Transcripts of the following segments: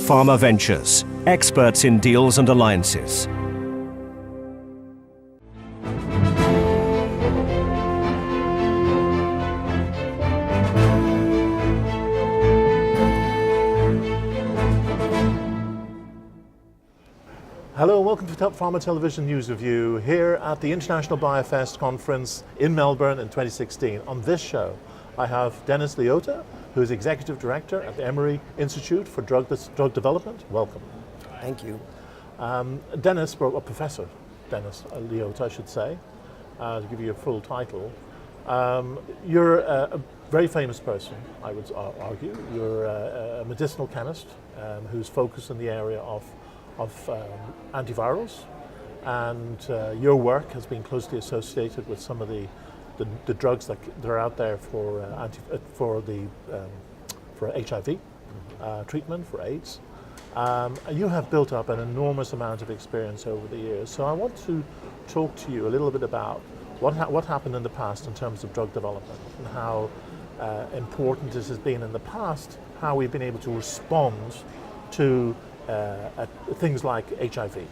PharmaVentures, experts in deals and alliances. Hello and welcome to Top Pharma Television News Review here at the International BioFest Conference in Melbourne in 2016. On this show, I have Dennis Liotta, who is Executive Director at the Emory Institute for Drug Development. Welcome. Thank you. Dennis, or Professor Dennis Liotta, I should say, to give you a full title. You're a very famous person, I would argue. You're a medicinal chemist who's focused in the area of antivirals, and your work has been closely associated with some of the drugs that are out there for HIV treatment, for AIDS. You have built up an enormous amount of experience over the years, so I want to talk to you a little bit about what happened in the past in terms of drug development and how important this has been in the past, how we've been able to respond to things like HIV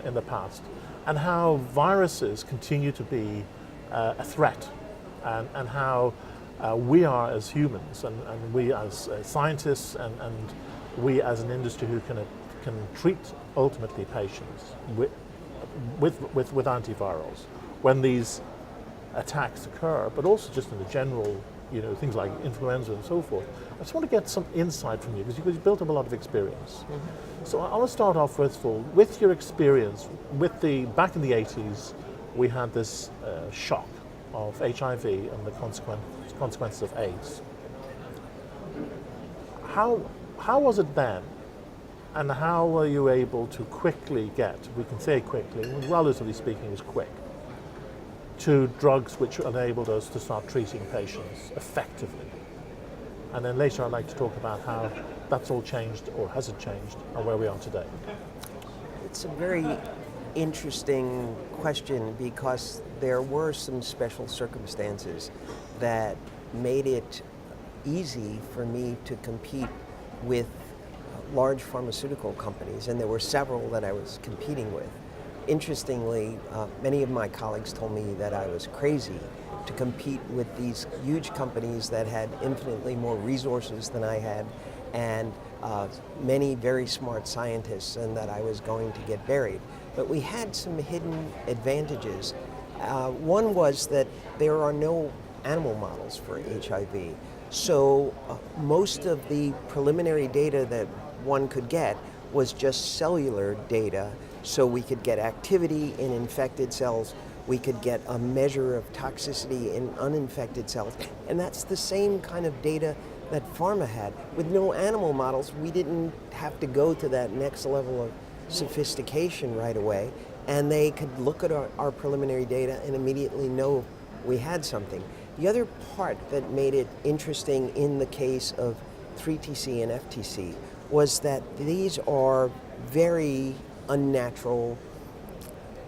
in the past, and how viruses continue to be a threat, and how we are as humans and we as scientists and we as an industry who can treat ultimately patients with antivirals when these attacks occur, but also just in the general, things like influenza and so forth. I just want to get some insight from you because you've built up a lot of experience. Mm-hmm. So I want to start off first of all with your experience back in the 80s. We had this shock of HIV and the consequences of AIDS. How was it then, and how were you able to quickly we can say quickly, relatively speaking, it was quick, to drugs which enabled us to start treating patients effectively? And then later I'd like to talk about how that's all changed, or has it changed, and where we are today. It's a very interesting question because there were some special circumstances that made it easy for me to compete with large pharmaceutical companies, and there were several that I was competing with. Interestingly, many of my colleagues told me that I was crazy to compete with these huge companies that had infinitely more resources than I had, and many very smart scientists, and that I was going to get buried. But we had some hidden advantages. One was that there are no animal models for HIV. So most of the preliminary data that one could get was just cellular data. So we could get activity in infected cells, we could get a measure of toxicity in uninfected cells, and that's the same kind of data that pharma had. With no animal models, we didn't have to go to that next level of sophistication right away, and they could look at our preliminary data and immediately know we had something. The other part that made it interesting in the case of 3TC and FTC was that these are very unnatural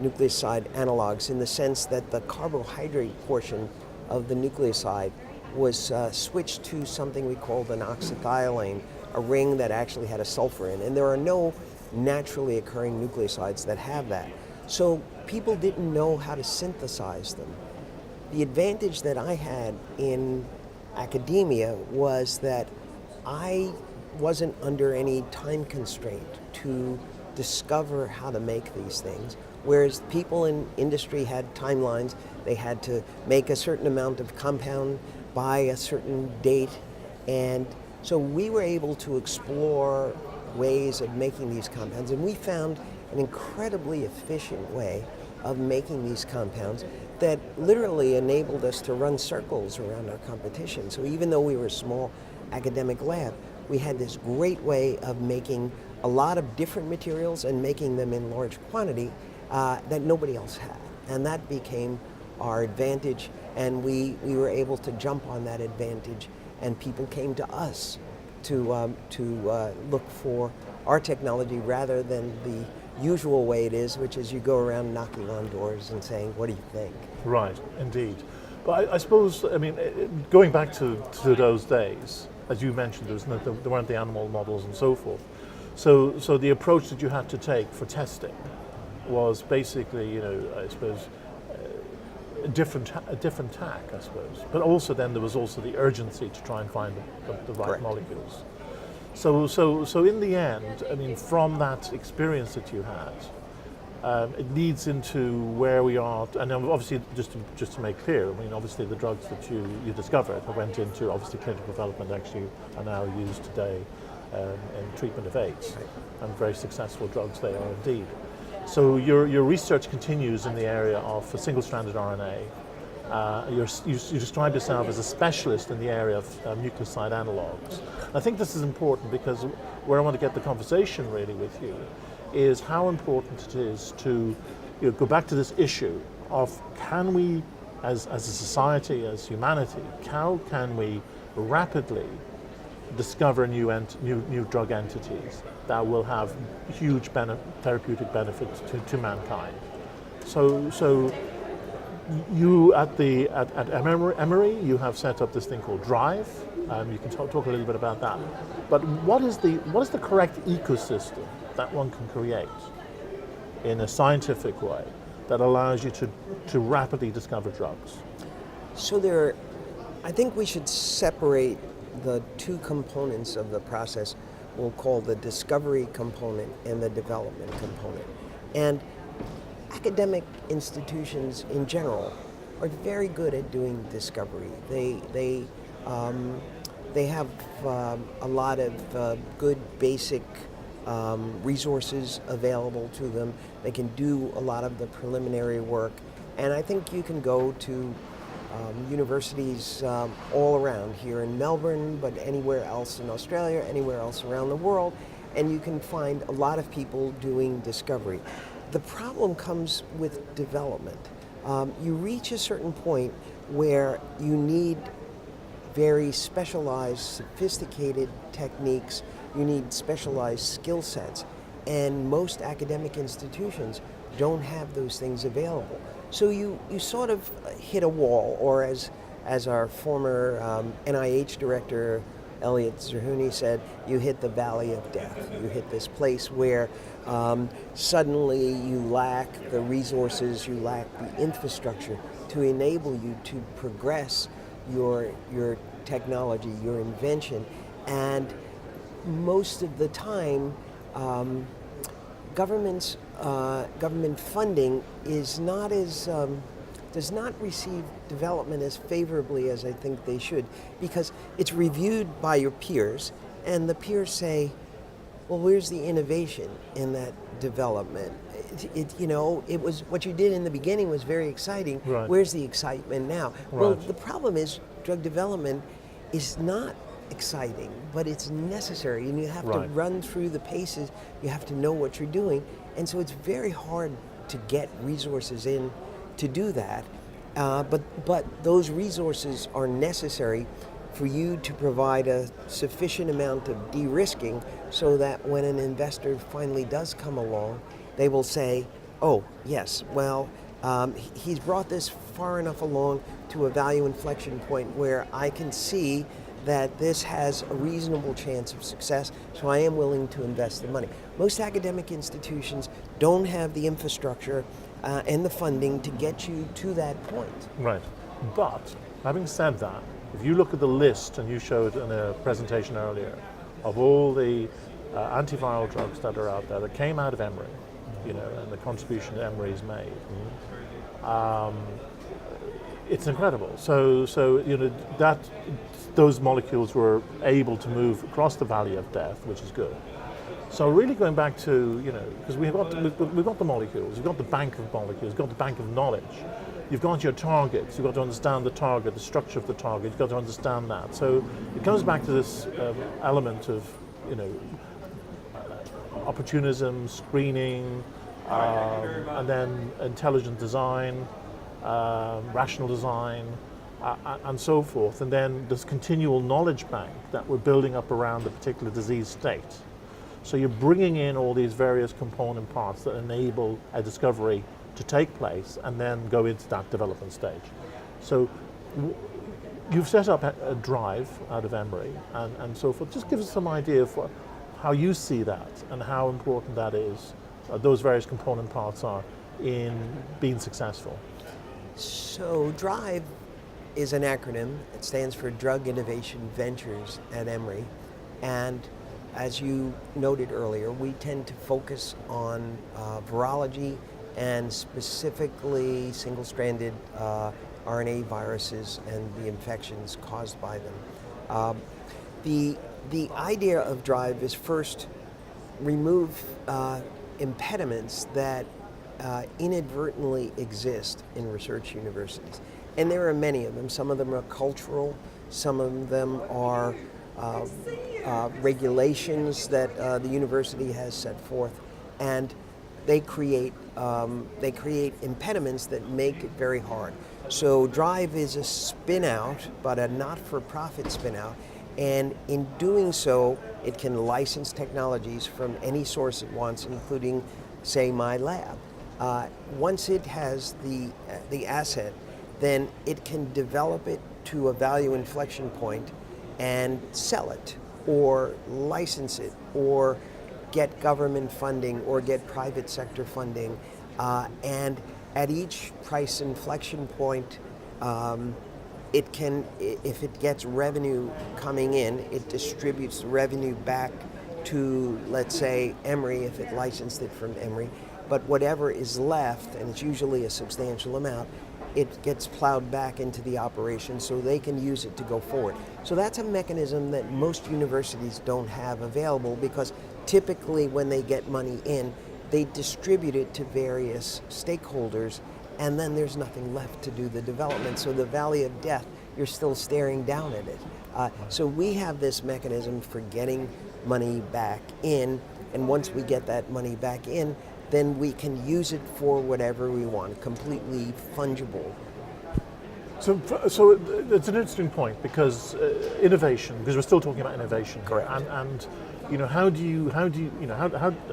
nucleoside analogs in the sense that the carbohydrate portion of the nucleoside was switched to something we called an oxyethylene, a ring that actually had a sulfur in, and there are no naturally occurring nucleosides that have that. So people didn't know how to synthesize them. The advantage that I had in academia was that I wasn't under any time constraint to discover how to make these things, whereas people in industry had timelines. They had to make a certain amount of compound by a certain date, and so we were able to explore ways of making these compounds, and we found an incredibly efficient way of making these compounds that literally enabled us to run circles around our competition. So even though we were a small academic lab, we had this great way of making a lot of different materials and making them in large quantity that nobody else had. And that became our advantage, and we were able to jump on that advantage, and people came to us to look for our technology rather than the usual way it is, which is you go around knocking on doors and saying, what do you think? Right, indeed. But I suppose, going back to those days, as you mentioned, there weren't the animal models and so forth. So the approach that you had to take for testing was basically, I suppose, a different tack, I suppose. But also then there was also the urgency to try and find the right Correct. molecules. So in the end, I mean, from that experience that you had, it leads into where we are, and obviously just to make clear, I mean, obviously the drugs that you discovered went into obviously clinical development, actually are now used today in treatment of AIDS, Right. and very successful drugs they are indeed. So your research continues in the area of single-stranded RNA. You describe yourself as a specialist in the area of nucleoside analogues. I think this is important because where I want to get the conversation really with you is how important it is to go back to this issue of, can we, as a society, as humanity, how can we rapidly discover new drug entities that will have huge therapeutic benefits to mankind. So you at Emory, you have set up this thing called Drive. You can talk a little bit about that. But what is the correct ecosystem that one can create in a scientific way that allows you to rapidly discover drugs? So I think we should separate the two components of the process we'll call the discovery component and the development component. And academic institutions in general are very good at doing discovery. They have a lot of good basic resources available to them. They can do a lot of the preliminary work. And I think you can go to universities all around here in Melbourne, but anywhere else in Australia, anywhere else around the world, and you can find a lot of people doing discovery. The problem comes with development. You reach a certain point where you need very specialized, sophisticated techniques, you need specialized skill sets, and most academic institutions don't have those things available. So you sort of hit a wall, or as our former NIH director, Elliot Zerhouni, said, you hit the valley of death. You hit this place where suddenly you lack the resources, you lack the infrastructure to enable you to progress your technology, your invention. And most of the time, government funding is not as does not receive development as favorably as I think they should, because it's reviewed by your peers, and the peers say, well, where's the innovation in that development? It was what you did in the beginning was very exciting. Right. Where's the excitement now? Right. Well, the problem is drug development is not exciting, but it's necessary, and you have to Right. run through the paces. You have to know what you're doing, and so it's very hard to get resources in to do that. But those resources are necessary for you to provide a sufficient amount of de-risking so that when an investor finally does come along, they will say, oh, yes, well, he's brought this far enough along to a value inflection point where I can see that this has a reasonable chance of success, so I am willing to invest the money. Most academic institutions don't have the infrastructure and the funding to get you to that point. Right. But having said that, if you look at the list, and you showed in a presentation earlier, of all the antiviral drugs that are out there that came out of Emory, and the contribution that Emory's made, it's incredible. So that those molecules were able to move across the valley of death, which is good. So really going back to, because we've got the molecules, you've got the bank of molecules, you've got the bank of knowledge, you've got your targets, you've got to understand the target, the structure of the target, you've got to understand that. So it comes back to this element of, opportunism, screening, and then intelligent design, rational design, and so forth. And then this continual knowledge bank that we're building up around a particular disease state. So you're bringing in all these various component parts that enable a discovery to take place and then go into that development stage. So you've set up a Drive out of Emory and so forth. Just give us some idea of how you see that and how important that is, those various component parts are in being successful. So DRIVE is an acronym. It stands for Drug Innovation Ventures at Emory. And as you noted earlier, we tend to focus on virology and specifically single-stranded RNA viruses and the infections caused by them. The idea of DRIVE is first remove impediments that inadvertently exist in research universities. And there are many of them. Some of them are cultural, some of them are regulations that the university has set forth, and they create impediments that make it very hard. So DRIVE is a spin-out, but a not-for-profit spin-out, and in doing so, it can license technologies from any source it wants, including, say, my lab. Once it has the asset, then it can develop it to a value inflection point and sell it, or license it, or get government funding, or get private sector funding. And at each price inflection point, it can, if it gets revenue coming in, it distributes the revenue back to, let's say, Emory, if it licensed it from Emory. But whatever is left, and it's usually a substantial amount, it gets plowed back into the operation so they can use it to go forward. So that's a mechanism that most universities don't have available, because typically when they get money in, they distribute it to various stakeholders, and then there's nothing left to do the development. So the valley of death, you're still staring down at it. So we have this mechanism for getting money back in, and once we get that money back in, then we can use it for whatever we want, completely fungible. So it's an interesting point, because innovation, because we're still talking about innovation. Correct. And you know,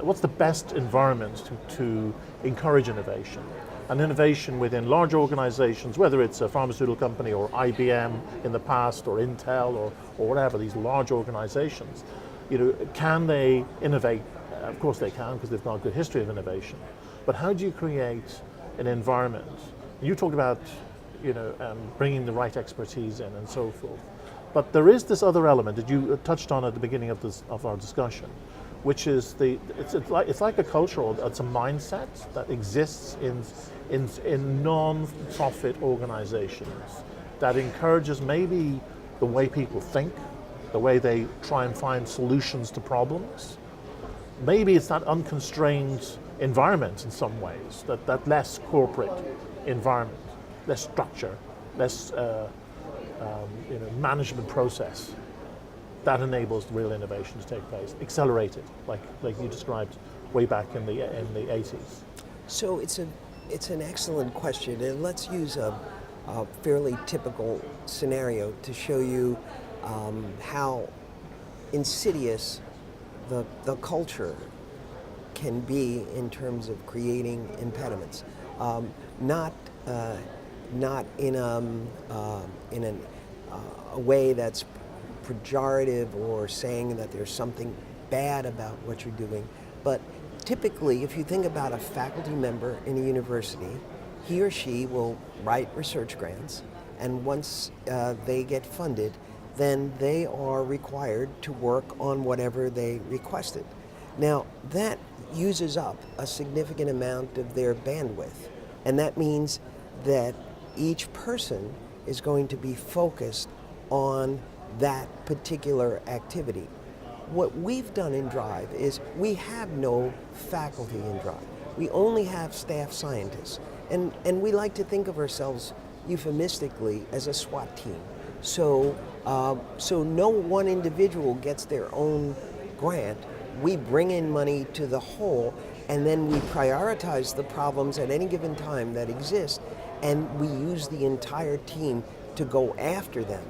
what's the best environment to encourage innovation? And innovation within large organizations, whether it's a pharmaceutical company or IBM in the past, or Intel, or whatever, these large organizations, you know, can they innovate? Of course they can, because they've got a good history of innovation. But how do you create an environment? You talked about, you know, bringing the right expertise in and so forth. But there is this other element that you touched on at the beginning of our discussion, which is it's like a cultural, it's a mindset that exists in non-profit organizations that encourages maybe the way people think, the way they try and find solutions to problems. Maybe it's that unconstrained environment in some ways, that less corporate environment, less structure, less management process, that enables real innovation to take place, accelerated, like you described way back in the 80s. So it's an excellent question, and let's use a fairly typical scenario to show you how insidious the culture can be in terms of creating impediments. Not in a way that's pejorative or saying that there's something bad about what you're doing, but typically, if you think about a faculty member in a university, he or she will write research grants, and once they get funded, then they are required to work on whatever they requested. Now, that uses up a significant amount of their bandwidth, and that means that each person is going to be focused on that particular activity. What we've done in DRIVE is we have no faculty in DRIVE. We only have staff scientists, and we like to think of ourselves euphemistically as a SWAT team. So no one individual gets their own grant. We bring in money to the whole, and then we prioritize the problems at any given time that exist, and we use the entire team to go after them.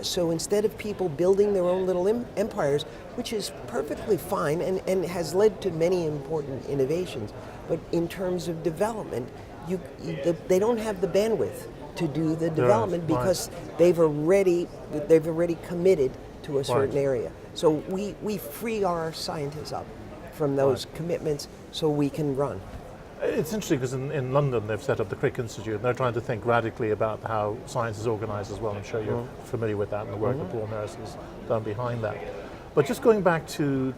So instead of people building their own little empires, which is perfectly fine and has led to many important innovations, but in terms of development, they don't have the bandwidth to do the development because they've already committed to a certain area. So we free our scientists up from those commitments so we can run. It's interesting because in London they've set up the Crick Institute and they're trying to think radically about how science is organized as well. I'm sure you're familiar with that and the work that Paul Nurse has done behind that. But just going back to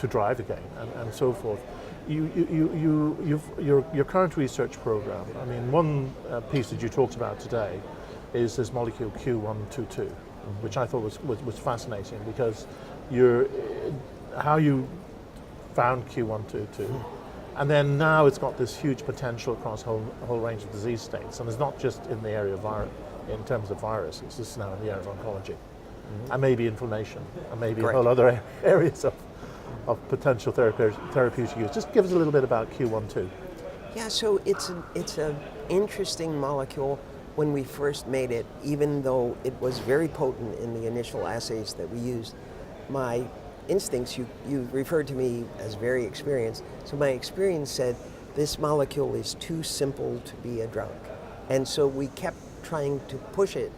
Drive again and so forth, your current research program, I mean, one piece that you talked about today is this molecule Q122, which I thought was fascinating because how you found Q122, and then now it's got this huge potential across a whole range of disease states, and it's not just in the area of in terms of viruses, it's now in the area of oncology, and maybe inflammation, and maybe a whole other areas of potential therapeutic use. Just give us a little bit about Q12. Yeah, so it's an interesting molecule. When we first made it, even though it was very potent in the initial assays that we used, my instincts, you referred to me as very experienced, so my experience said this molecule is too simple to be a drug. And so we kept trying to push it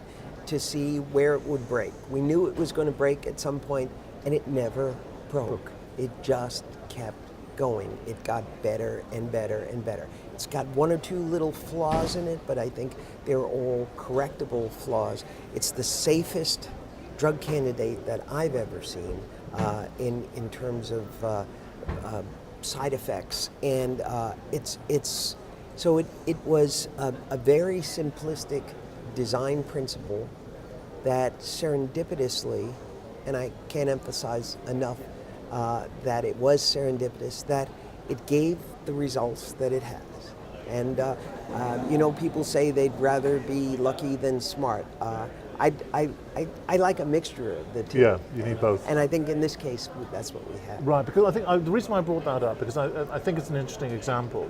to see where it would break. We knew it was going to break at some point, and it never broke. It just kept going. It got better and better and better. It's got one or two little flaws in it, but I think they're all correctable flaws. It's the safest drug candidate that I've ever seen in terms of side effects, and it was a very simplistic design principle that serendipitously, and I can't emphasize enough that it was serendipitous, that it gave the results that it has. And people say they'd rather be lucky than smart. I like a mixture of the two. Yeah, you need both. And I think in this case, that's what we have. Right, because I think the reason I brought that up, because I think it's an interesting example,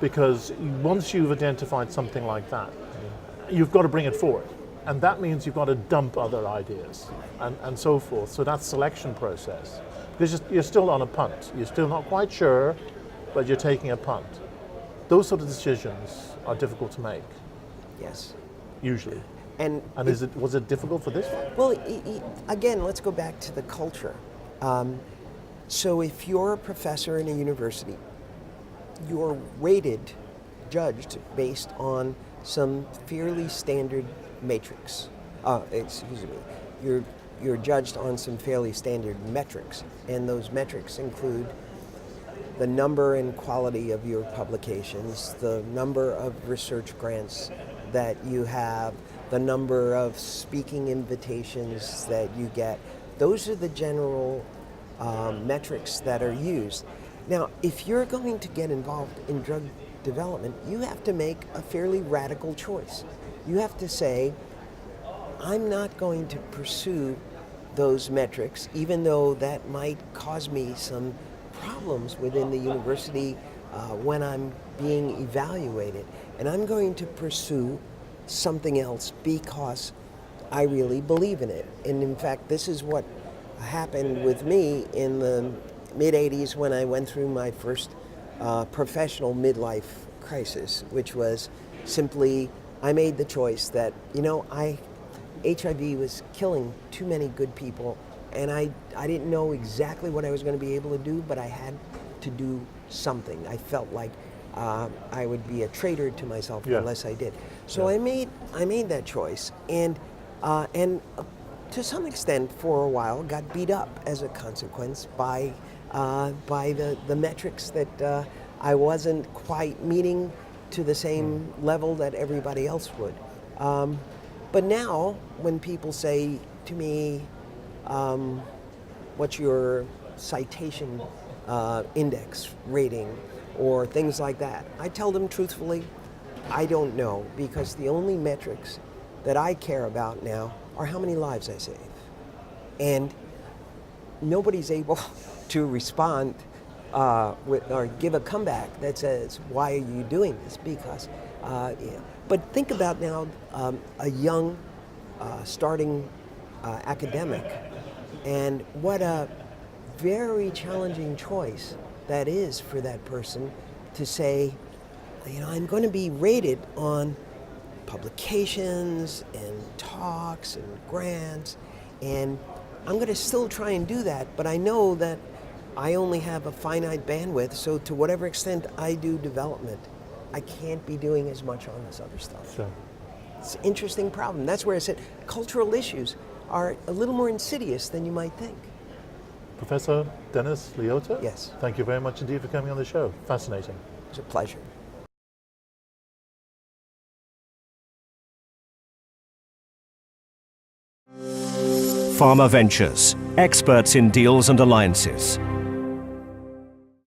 because once you've identified something like that, you've got to bring it forward. And that means you've got to dump other ideas and so forth. So that selection process, because you're still on a punt. You're still not quite sure, but you're taking a punt. Those sort of decisions are difficult to make. Yes. Usually. And was it difficult for this one? Well, again, let's go back to the culture. So if you're a professor in a university, you're judged based on some fairly standard matrix. You're judged on some fairly standard metrics, and those metrics include the number and quality of your publications, the number of research grants that you have, the number of speaking invitations that you get. Those are the general metrics that are used. Now, if you're going to get involved in drug development, you have to make a fairly radical choice. You have to say, I'm not going to pursue those metrics, even though that might cause me some problems within the university when I'm being evaluated. And I'm going to pursue something else because I really believe in it. And in fact, this is what happened with me in the mid-'80s when I went through my first professional midlife crisis, which was simply, I made the choice that, HIV was killing too many good people, and I didn't know exactly what I was going to be able to do, but I had to do something. I felt like I would be a traitor to myself unless I did. So I made that choice, and to some extent, for a while, got beat up as a consequence by the metrics that I wasn't quite meeting to the same level that everybody else would. But now, when people say to me, what's your citation index rating or things like that, I tell them truthfully, I don't know, because the only metrics that I care about now are how many lives I save. And nobody's able to respond or give a comeback that says, why are you doing this? Because, But think about now a young starting academic, and what a very challenging choice that is for that person to say, I'm going to be rated on publications and talks and grants, and I'm going to still try and do that, but I know that I only have a finite bandwidth, so to whatever extent I do development, I can't be doing as much on this other stuff. Sure. It's an interesting problem. That's where I said cultural issues are a little more insidious than you might think. Professor Dennis Liotta? Yes. Thank you very much indeed for coming on the show. Fascinating. It's a pleasure. PharmaVentures, experts in deals and alliances.